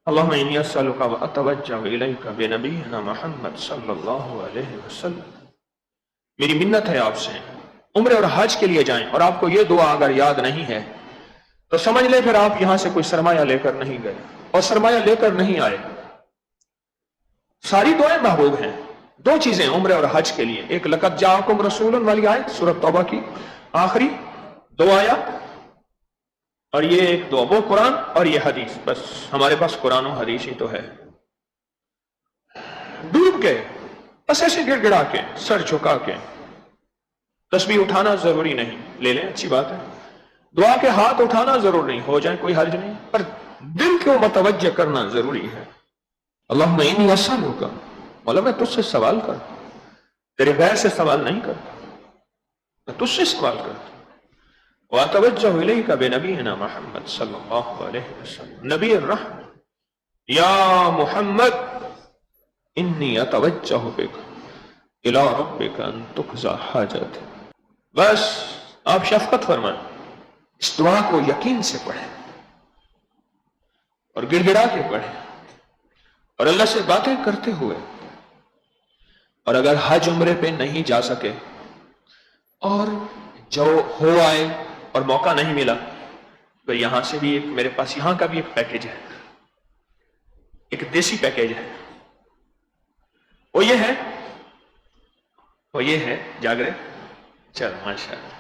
اللہم انی اسألک و اتوجہ الیک بنبینا محمد صلی اللہ علیہ وسلم. میری منت ہے آپ سے، عمرے اور حج کے لیے جائیں اور آپ کو یہ دعا اگر یاد نہیں ہے تو سمجھ لیں پھر آپ یہاں سے کوئی سرمایہ لے کر نہیں گئے اور سرمایہ لے کر نہیں آئے. ساری دعائیں محبوب ہیں. دو چیزیں عمرے اور حج کے لیے، ایک لقد جاءکم رسول والی آیت سورۃ توبہ کی آخری دو آیات، اور یہ ایک دعا، وہ قرآن اور یہ حدیث. بس ہمارے پاس قرآن و حدیث ہی تو ہے. ڈوب کے بس ایسے گڑ گڑا کے سر جھکا کے، تسبیح اٹھانا ضروری نہیں، لے لیں اچھی بات ہے. دعا کے ہاتھ اٹھانا ضرور نہیں، ہو جائے کوئی حرج نہیں، پر دل کو متوجہ کرنا ضروری ہے. اللہم انی اسألک، مولا میں تجھ سے سوال کرتا ہوں، تیرے غیر سے سوال نہیں کرتا، میں تجھ سے سوال کرتا ہوں. وَأَتَوَجَّهُ إِلَيْكَ بِنَبِيِّنَا محمد صلی اللہ علیہ وسلم نبی الرحمہ. یا محمد انی اتوجہ بک الی ربک ان تقضی حاجت. بس آپ شفقت فرمائیں، اس دعا کو یقین سے پڑھیں اور گڑ گڑا کے پڑھیں اور اللہ سے باتیں کرتے ہوئے. اور اگر حج عمرے پہ نہیں جا سکے اور جو ہو آئے اور موقع نہیں ملا تو یہاں سے بھی ایک میرے پاس یہاں کا بھی ایک پیکیج ہے، ایک دیسی پیکیج ہے. وہ یہ ہے جاگ رہے چل ماشاء اللہ.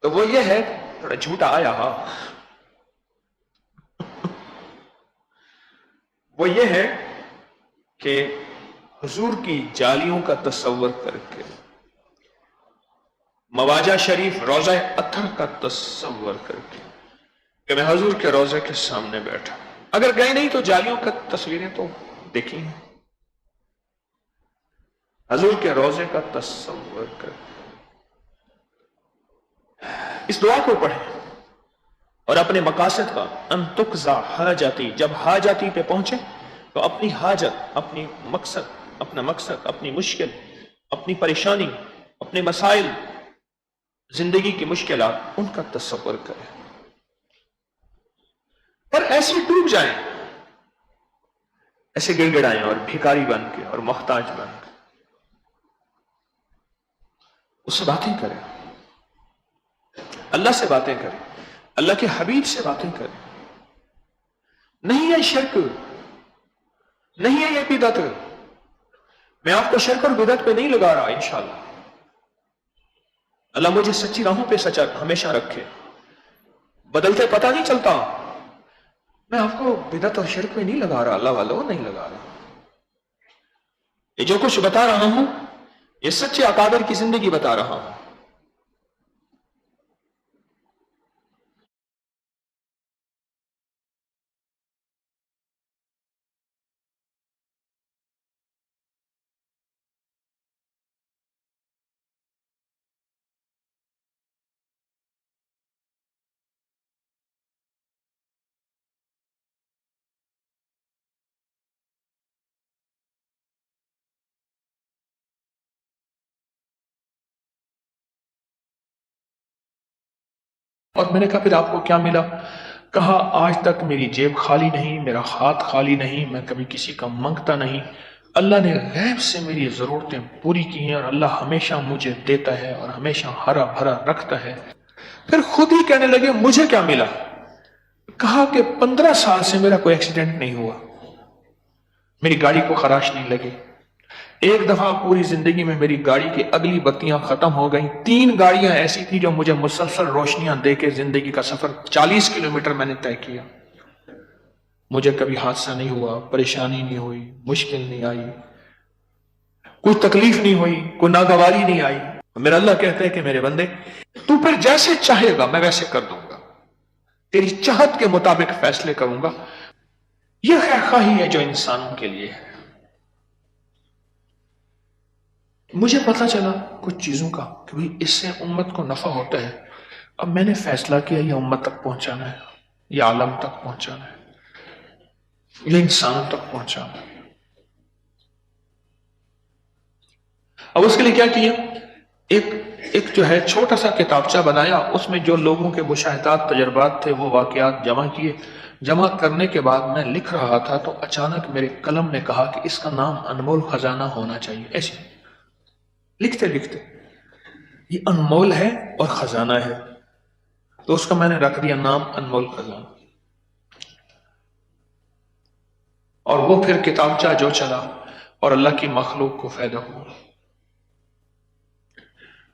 تو وہ یہ ہے، تھوڑا جھوٹا آیا ہاں، وہ یہ ہے کہ حضور کی جالیوں کا تصور کر کے، مواجہ شریف روضہ اطہر کا تصور کر کے کہ میں حضور کے روضے کے سامنے بیٹھا. اگر گئے نہیں تو جالیوں کا تصویریں تو دیکھی ہیں. حضور کے روضے کا تصور کر اس دعا کو پڑھیں اور اپنے مقاصد کا ان تقضی حاجتی، جب حاجتی پہ پہنچے تو اپنی حاجت، اپنی مقصد، اپنا مقصد، اپنی مشکل، اپنی پریشانی، اپنے مسائل، زندگی کی مشکلات، ان کا تصور کریں اور ایسے ڈوب جائیں، ایسے گڑ گڑائیں اور بھکاری بن کے اور محتاج بن کے اس سے باتیں کریں، اللہ سے باتیں کریں، اللہ کے حبیب سے باتیں کریں. نہیں ہے شرک، نہیں ہے یہ بدعت. میں آپ کو شرک اور بدعت پہ نہیں لگا رہا، انشاءاللہ اللہ مجھے سچی راہوں پہ سچا ہمیشہ رکھے. بدلتے پتہ نہیں چلتا. میں آپ کو بدعت اور شرک پہ نہیں لگا رہا، اللہ والوں نہیں لگا رہا. یہ جو کچھ بتا رہا ہوں یہ سچے اکابر کی زندگی بتا رہا ہوں. اور میں نے کہا پھر آپ کو کیا ملا؟ کہا آج تک میری جیب خالی نہیں، میرا ہاتھ خالی نہیں، میں کبھی کسی کا منگتا نہیں. اللہ نے غیب سے میری ضرورتیں پوری کی ہیں اور اللہ ہمیشہ مجھے دیتا ہے اور ہمیشہ ہرا بھرا رکھتا ہے. پھر خود ہی کہنے لگے مجھے کیا ملا؟ کہا کہ 15 سال سے میرا کوئی ایکسیڈنٹ نہیں ہوا، میری گاڑی کو خراش نہیں لگی. ایک دفعہ پوری زندگی میں میری گاڑی کی اگلی بتیاں ختم ہو گئیں. 3 گاڑیاں ایسی تھی جو مجھے مسلسل روشنیاں دے کے زندگی کا سفر 40 کلومیٹر میں نے طے کیا. مجھے کبھی حادثہ نہیں ہوا، پریشانی نہیں ہوئی، مشکل نہیں آئی، کوئی تکلیف نہیں ہوئی، کوئی ناگواری نہیں آئی. میرا اللہ کہتا ہے کہ میرے بندے تو پھر جیسے چاہے گا میں ویسے کر دوں گا، تیری چاہت کے مطابق فیصلے کروں گا. یہ خیر خواہی ہے جو انسانوں کے لیے ہے. مجھے پتا چلا کچھ چیزوں کا کہ بھئی اس سے امت کو نفع ہوتا ہے. اب میں نے فیصلہ کیا یہ امت تک پہنچانا ہے، یہ عالم تک پہنچانا ہے، یہ انسانوں تک پہنچانا ہے. اب اس کے لیے کیا کیا؟ ایک ایک جو ہے چھوٹا سا کتابچہ بنایا، اس میں جو لوگوں کے مشاہدات تجربات تھے وہ واقعات جمع کیے۔ جمع کرنے کے بعد میں لکھ رہا تھا تو اچانک میرے قلم نے کہا کہ اس کا نام انمول خزانہ ہونا چاہیے۔ ایسے لکھتے لکھتے یہ انمول ہے اور خزانہ ہے، تو اس کا میں نے رکھ دیا نام انمول خزانہ، اور وہ پھر کتابچہ جو چلا اور اللہ کی مخلوق کو فائدہ ہوا۔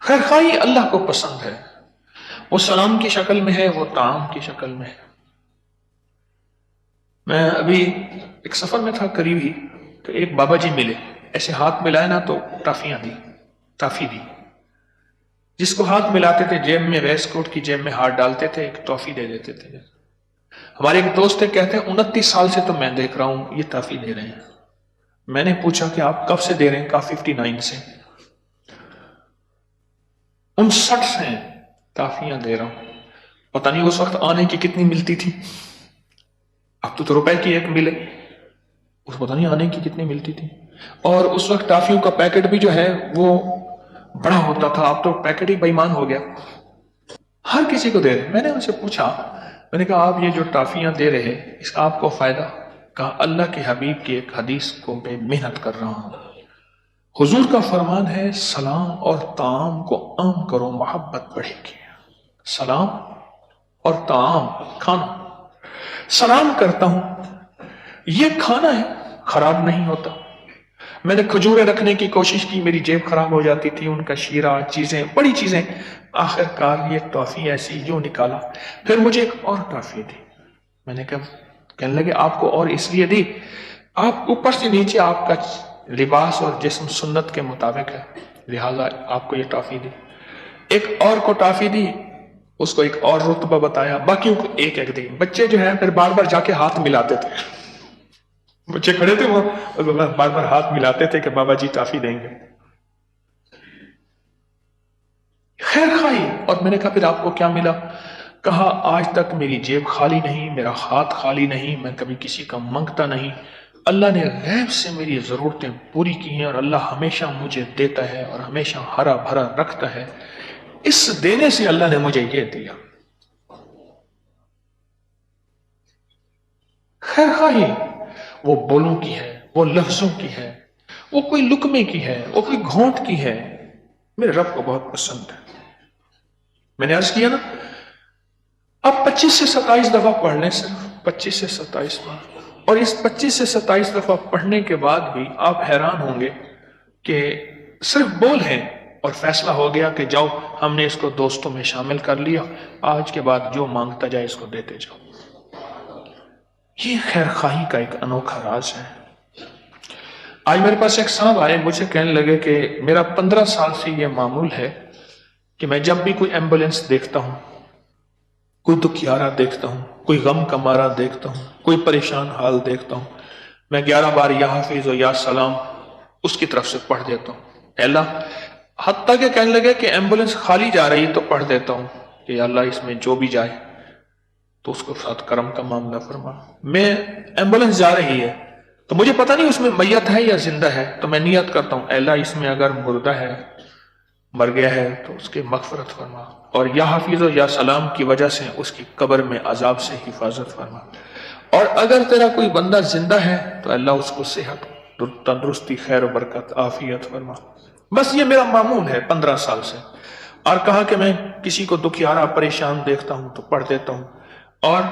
خیر خواہی اللہ کو پسند ہے، وہ سلام کی شکل میں ہے، وہ طعام کی شکل میں ہے۔ میں ابھی ایک سفر میں تھا قریب ہی، تو ایک بابا جی ملے، ایسے ہاتھ ملائے نا تو ٹافیاں دی، ٹافی دی۔ جس کو ہاتھ ملاتے تھے جیب میں، ویسٹ کوٹ کی جیب میں ہاتھ ڈالتے تھے، ایک ٹافی دے دیتے تھے۔ ہمارے ایک دوست تھے، کہتے ہیں 29 سال سے تو میں دیکھ رہا ہوں یہ ٹافی دے رہے ہیں۔ میں نے پوچھا کہ آپ کب سے دے رہے ہیں؟ کہا 59 سے، 59 سے ٹافیاں دے رہا ہوں۔ پتہ نہیں اس وقت آنے کی کتنی ملتی تھی، اب تو روپے کی ایک ملے، اس پتہ نہیں آنے کی کتنی ملتی تھی۔ اور اس وقت ٹافیوں کا پیکٹ بھی جو ہے وہ بڑا ہوتا تھا، اب تو پیکٹ ہی بے ایمان ہو گیا، ہر کسی کو دے رہے۔ میں نے ان سے پوچھا، میں نے کہا آپ یہ جو ٹافیاں دے رہے اس کا آپ کو فائدہ؟ کہا اللہ کے حبیب کی ایک حدیث کو میں محنت کر رہا ہوں، حضور کا فرمان ہے سلام اور طعام کو عام کرو، محبت بڑھے گی۔ سلام اور طعام، کھانا، سلام کرتا ہوں، یہ کھانا ہے، خراب نہیں ہوتا۔ میں نے کھجوریں رکھنے کی کوشش کی، میری جیب خراب ہو جاتی تھی، ان کا شیرہ، چیزیں، بڑی چیزیں، آخر کار یہ ٹافی ایسی جو نکالا۔ پھر مجھے ایک اور ٹافی دی، میں نے کہنے لگے آپ کو اور اس لیے دی، آپ اوپر سے نیچے آپ کا لباس اور جسم سنت کے مطابق ہے، لہذا آپ کو یہ ٹافی دی۔ ایک اور کو ٹافی دی، اس کو ایک اور رتبہ بتایا، باقیوں کو ایک ایک دی۔ بچے جو ہے پھر بار بار جا کے ہاتھ ملاتے تھے، بچے کھڑے تھے وہ بار بار ہاتھ ملاتے تھے کہ بابا جی ٹافی دیں گے۔ خیر خواہی، اور میں نے کہا پھر آپ کو کیا ملا؟ کہا آج تک میری جیب خالی نہیں، میرا ہاتھ خالی نہیں، میں کبھی کسی کا منگتا نہیں، اللہ نے غیب سے میری ضرورتیں پوری کی ہیں، اور اللہ ہمیشہ مجھے دیتا ہے اور ہمیشہ ہرا بھرا رکھتا ہے، اس دینے سے اللہ نے مجھے یہ دیا۔ خیر خواہی وہ بولوں کی ہے، وہ لفظوں کی ہے، وہ کوئی لقمے کی ہے، وہ کوئی گھونٹ کی ہے، میرے رب کو بہت پسند ہے۔ میں نے عرض کیا نا، اب 25 سے 27 دفعہ پڑھ لیں، صرف 25 سے 27 بار، اور اس 25 سے 27 دفعہ پڑھنے کے بعد بھی آپ حیران ہوں گے کہ صرف بول ہیں اور فیصلہ ہو گیا کہ جاؤ ہم نے اس کو دوستوں میں شامل کر لیا، آج کے بعد جو مانگتا جائے اس کو دیتے جاؤ۔ یہ خیر خواہی کا ایک انوکھا راز ہے۔ آج میرے پاس ایک صاحب آئے، مجھے کہنے لگے کہ میرا 15 سال سے یہ معمول ہے کہ میں جب بھی کوئی ایمبولینس دیکھتا ہوں، کوئی دکھیارا دیکھتا ہوں، کوئی غم کا مارا دیکھتا ہوں، کوئی پریشان حال دیکھتا ہوں، میں 11 بار یا حافظ و یا سلام اس کی طرف سے پڑھ دیتا ہوں۔ اے اللہ، حتیٰ کہ کہنے لگے کہ ایمبولینس خالی جا رہی تو پڑھ دیتا ہوں کہ اللہ اس میں جو بھی جائے تو اس کو ساتھ کرم کا معاملہ فرما۔ میں ایمبولینس جا رہی ہے تو مجھے پتہ نہیں اس میں میت ہے یا زندہ ہے، تو میں نیت کرتا ہوں اے اللہ اس میں اگر مردہ ہے، مر گیا ہے تو اس کے مغفرت فرما، اور یا حافظ و یا سلام کی وجہ سے اس کی قبر میں عذاب سے حفاظت فرما، اور اگر تیرا کوئی بندہ زندہ ہے تو اللہ اس کو صحت، تندرستی، خیر و برکت، عافیت فرما۔ بس یہ میرا معمول ہے 15 سال سے۔ اور کہا کہ میں کسی کو دکھیارا پریشان دیکھتا ہوں تو پڑھ دیتا ہوں، اور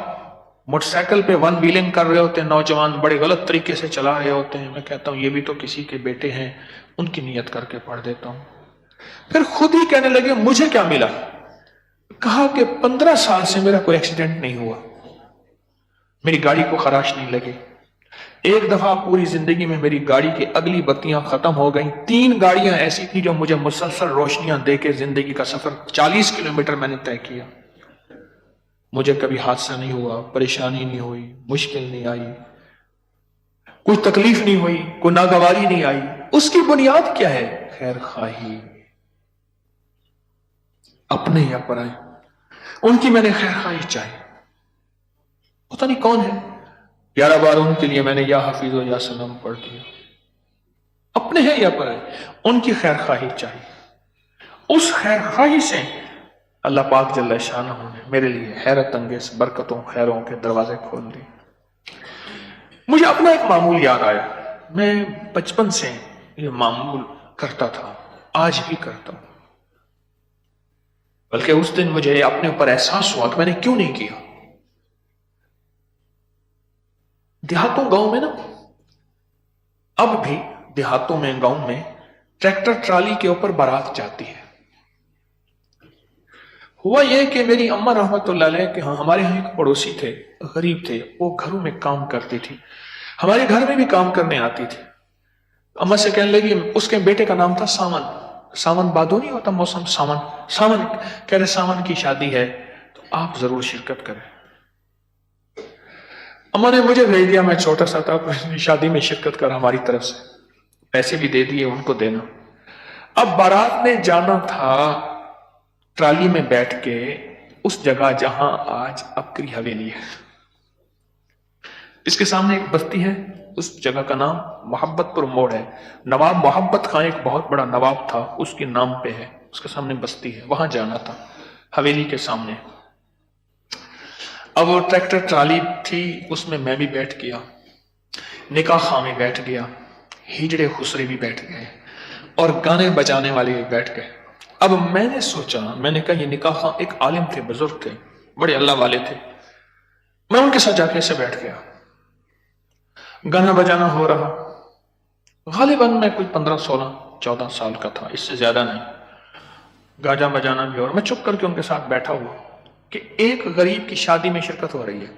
موٹر سائیکل پہ ون ویلنگ کر رہے ہوتے ہیں نوجوان، بڑے غلط طریقے سے چلا رہے ہوتے ہیں، میں کہتا ہوں یہ بھی تو کسی کے بیٹے ہیں، ان کی نیت کر کے پڑھ دیتا ہوں۔ پھر خود ہی کہنے لگے مجھے کیا ملا؟ کہا کہ 15 سال سے میرا کوئی ایکسیڈنٹ نہیں ہوا، میری گاڑی کو خراش نہیں لگے، ایک دفعہ پوری زندگی میں میری گاڑی کی اگلی بتیاں ختم ہو گئیں، 3 گاڑیاں ایسی تھی جو مجھے مسلسل روشنیاں دے کے زندگی کا سفر 40 کلومیٹر میں نے طے کیا، مجھے کبھی حادثہ نہیں ہوا، پریشانی نہیں ہوئی، مشکل نہیں آئی، کوئی تکلیف نہیں ہوئی، کوئی ناگواری نہیں آئی۔ اس کی بنیاد کیا ہے؟ خیر خواہی، اپنے یا پرائے، ان کی میں نے خیر خواہی چاہی، پتہ نہیں کون ہے، 11 بار ان کے لیے میں نے یا حافظ و یا سلام پڑھ دیا، اپنے ہیں یا پرائے، ان کی خیر خواہی چاہیے۔ اس خیر خواہی سے اللہ پاک جل شانہ نے میرے لیے حیرت انگیز برکتوں خیروں کے دروازے کھول دیے۔ مجھے اپنا ایک معمول یاد آیا، میں بچپن سے یہ معمول کرتا تھا، آج بھی کرتا ہوں، بلکہ اس دن مجھے اپنے اوپر احساس ہوا کہ میں نے کیوں نہیں کیا۔ دیہاتوں گاؤں میں نا، اب بھی دیہاتوں میں گاؤں میں ٹریکٹر ٹرالی کے اوپر بارات جاتی ہے۔ ہوا یہ کہ میری اماں رحمت اللہ علیہ کہ ہمارے یہاں ایک پڑوسی تھے، غریب تھے، وہ گھروں میں کام کرتی تھی، ہمارے گھر میں بھی کام کرنے آتی تھی۔ اماں سے کہنے لگی، اس کے بیٹے کا نام تھا ساون، ساون بادو نہیں ہوتا موسم، ساون، ساون کہہ رہے ساون کی شادی ہے تو آپ ضرور شرکت کریں۔ اماں نے مجھے بھیج دیا، میں چھوٹا سا تھا، شادی میں شرکت کر، ہماری طرف سے پیسے بھی دے دیے ان کو دینا۔ اب بارات میں جانا تھا ٹرالی میں بیٹھ کے اس جگہ جہاں آج اپکری حویلی ہے، اس کے سامنے ایک بستی ہے، اس جگہ کا نام محبت پور موڑ ہے۔ نواب محبت خان ایک بہت بڑا نواب تھا، اس کے نام پہ ہے، اس کے سامنے بستی ہے، وہاں جانا تھا حویلی کے سامنے۔ اب وہ ٹریکٹر ٹرالی تھی، اس میں میں بھی بیٹھ گیا، نکاح خاں میں بیٹھ گیا، ہجڑے خسرے بھی بیٹھ گئے اور گانے بجانے والے بھی بیٹھ گئے۔ اب میں نے سوچا، میں نے کہا یہ نکاح خاں ایک عالم تھے، بزرگ تھے، بڑے اللہ والے تھے، میں ان کے ساتھ جا کے ایسے بیٹھ گیا، گانا بجانا ہو رہا، غالباً میں کوئی 15-16-14 سال کا تھا، اس سے زیادہ نہیں، گاجا بجانا بھی ہو رہا، میں چپ کر کے ان کے ساتھ بیٹھا ہوا کہ ایک غریب کی شادی میں شرکت ہو رہی ہے۔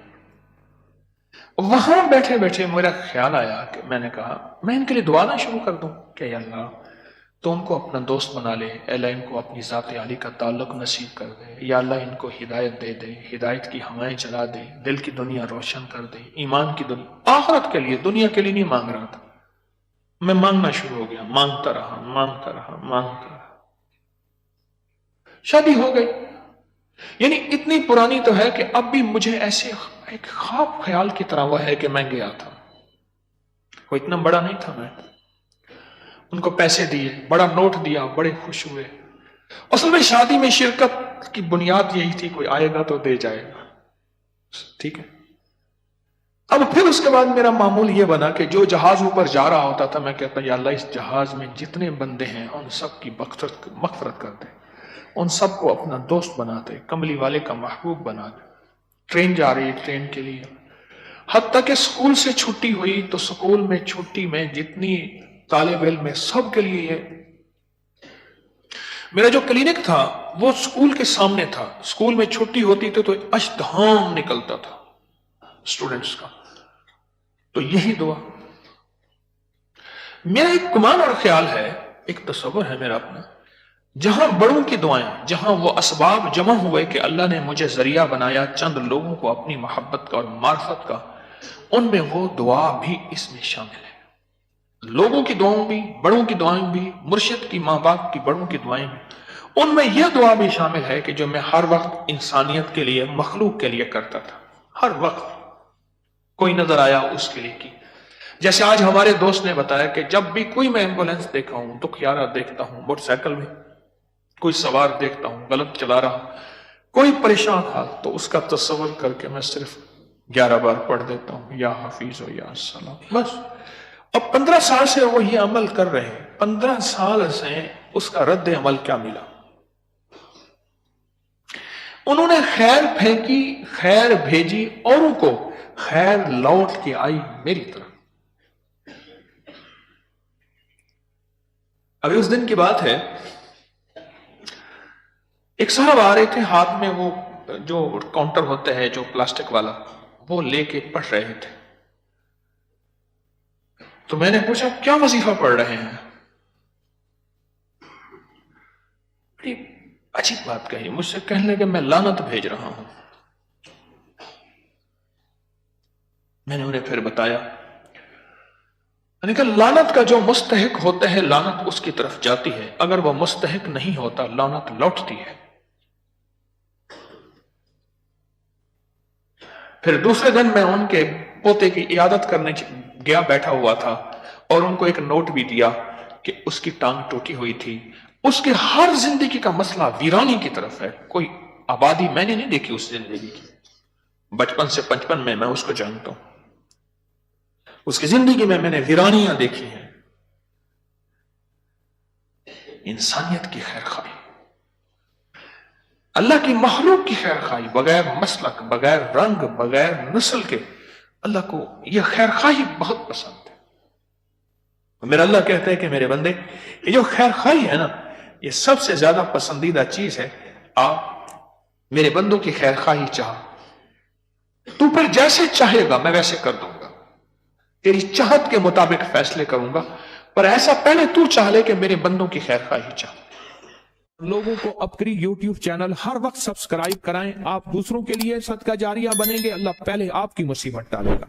وہاں بیٹھے بیٹھے میرا خیال آیا کہ میں نے کہا میں ان کے لیے دعا نہ شروع کر دوں کہ یا اللہ تو ان کو اپنا دوست بنا لے، اے اللہ ان کو اپنی ذات عالی کا تعلق نصیب کر دے، یا اللہ ان کو ہدایت دے دے، ہدایت کی ہوائیں چلا دے، دل کی دنیا روشن کر دے، ایمان کی دنیا، آخرت کے لیے، دنیا کے لیے نہیں مانگ رہا تھا، میں مانگنا شروع ہو گیا، مانگتا رہا مانگتا رہا مانگتا رہا، شادی ہو گئی۔ یعنی اتنی پرانی تو ہے کہ اب بھی مجھے ایسے ایک خواب خیال کی طرح وہ ہے کہ میں گیا تھا، وہ اتنا بڑا نہیں تھا، میں ان کو پیسے دیے، بڑا نوٹ دیا، بڑے خوش ہوئے۔ اصل میں شادی میں شرکت کی بنیاد یہی تھی، کوئی آئے گا تو دے جائے گا، ٹھیک ہے۔ اب پھر اس کے بعد میرا معمول یہ بنا کہ جو جہاز اوپر جا رہا ہوتا تھا میں کہتا یا اللہ اس جہاز میں جتنے بندے ہیں ان سب کی مغفرت کر دے، ان سب کو اپنا دوست بنا دے، کملی والے کا محبوب بنا دے۔ ٹرین جا رہی ہے، ٹرین کے لیے، حتیٰ کہ سکول سے چھٹی ہوئی تو سکول میں چھٹی میں جتنی طالب علم ہے سب کے لیے یہ، میرا جو کلینک تھا وہ سکول کے سامنے تھا، سکول میں چھٹی ہوتی تھی تو اشتہام نکلتا تھا اسٹوڈنٹس کا، تو یہی دعا میرا ایک گمان اور خیال ہے، ایک تصور ہے میرا اپنا، جہاں بڑوں کی دعائیں، جہاں وہ اسباب جمع ہوئے کہ اللہ نے مجھے ذریعہ بنایا چند لوگوں کو اپنی محبت کا اور معرفت کا، ان میں وہ دعا بھی اس میں شامل ہے، لوگوں کی دعائیں بھی، بڑوں کی دعائیں بھی، مرشد کی، ماں باپ کی، بڑوں کی دعائیں بھی، ان میں یہ دعا بھی شامل ہے کہ جو میں ہر وقت انسانیت کے لیے، مخلوق کے لیے کرتا تھا، ہر وقت کوئی نظر آیا اس کے لیے کی۔ جیسے آج ہمارے دوست نے بتایا کہ جب بھی کوئی میں ایمبولینس دیکھا ہوں، دکھیارا دیکھتا ہوں، موٹر سائیکل میں کوئی سوار دیکھتا ہوں غلط چلا رہا، کوئی پریشان حال، تو اس کا تصور کر کے میں صرف 11 بار پڑھ دیتا ہوں، یا حفیظ و یا سلام، بس۔ اب 15 سال سے وہ یہ عمل کر رہے ہیں، 15 سال سے اس کا رد عمل کیا ملا؟ انہوں نے خیر پھینکی، خیر بھیجی اوروں کو، خیر لوٹ کے آئی میری طرف۔ ابھی اس دن کی بات ہے، ایک صاحب آ رہے تھے، ہاتھ میں وہ جو کاؤنٹر ہوتا ہے جو پلاسٹک والا، وہ لے کے پڑھ رہے تھے، تو میں نے پوچھا کیا وظیفہ پڑھ رہے ہیں؟ بڑی عجیب بات کہی، مجھ سے کہنے لگے میں لعنت بھیج رہا ہوں۔ میں نے انہیں پھر بتایا، میں نے کہا لعنت کا جو مستحق ہوتا ہے لعنت اس کی طرف جاتی ہے، اگر وہ مستحق نہیں ہوتا لعنت لوٹتی ہے۔ پھر دوسرے دن میں ان کے پوتے کی عیادت کرنے گیا، بیٹھا ہوا تھا، اور ان کو ایک نوٹ بھی دیا کہ اس کی ٹانگ ٹوٹی ہوئی تھی، اس کے ہر زندگی کا مسئلہ ویرانی کی طرف ہے. کوئی آبادی میں نے نہیں دیکھی اس زندگی کی. بچپن سے 55 میں اس کو جانتا ہوں. اس کی زندگی میں نے ویرانیاں دیکھی ہیں. انسانیت کی خیر خواہی، اللہ کی مخلوق کی خیر خواہی، بغیر مسلک، بغیر رنگ، بغیر نسل کے، اللہ کو یہ خیر خواہی بہت پسند ہے. میرا اللہ کہتا ہے کہ میرے بندے، یہ جو خیر خواہی ہے نا، یہ سب سے زیادہ پسندیدہ چیز ہے. آپ میرے بندوں کی خیر خواہی چاہ، تو پھر جیسے چاہے گا میں ویسے کر دوں گا، تیری چاہت کے مطابق فیصلے کروں گا. پر ایسا پہلے تو چاہ لے کہ میرے بندوں کی خیر خواہی چاہ. لوگوں کو اپکری یوٹیوب چینل ہر وقت سبسکرائب کرائیں. آپ دوسروں کے لیے صدقہ جاریہ بنیں گے، اللہ پہلے آپ کی مصیبت ٹالے گا.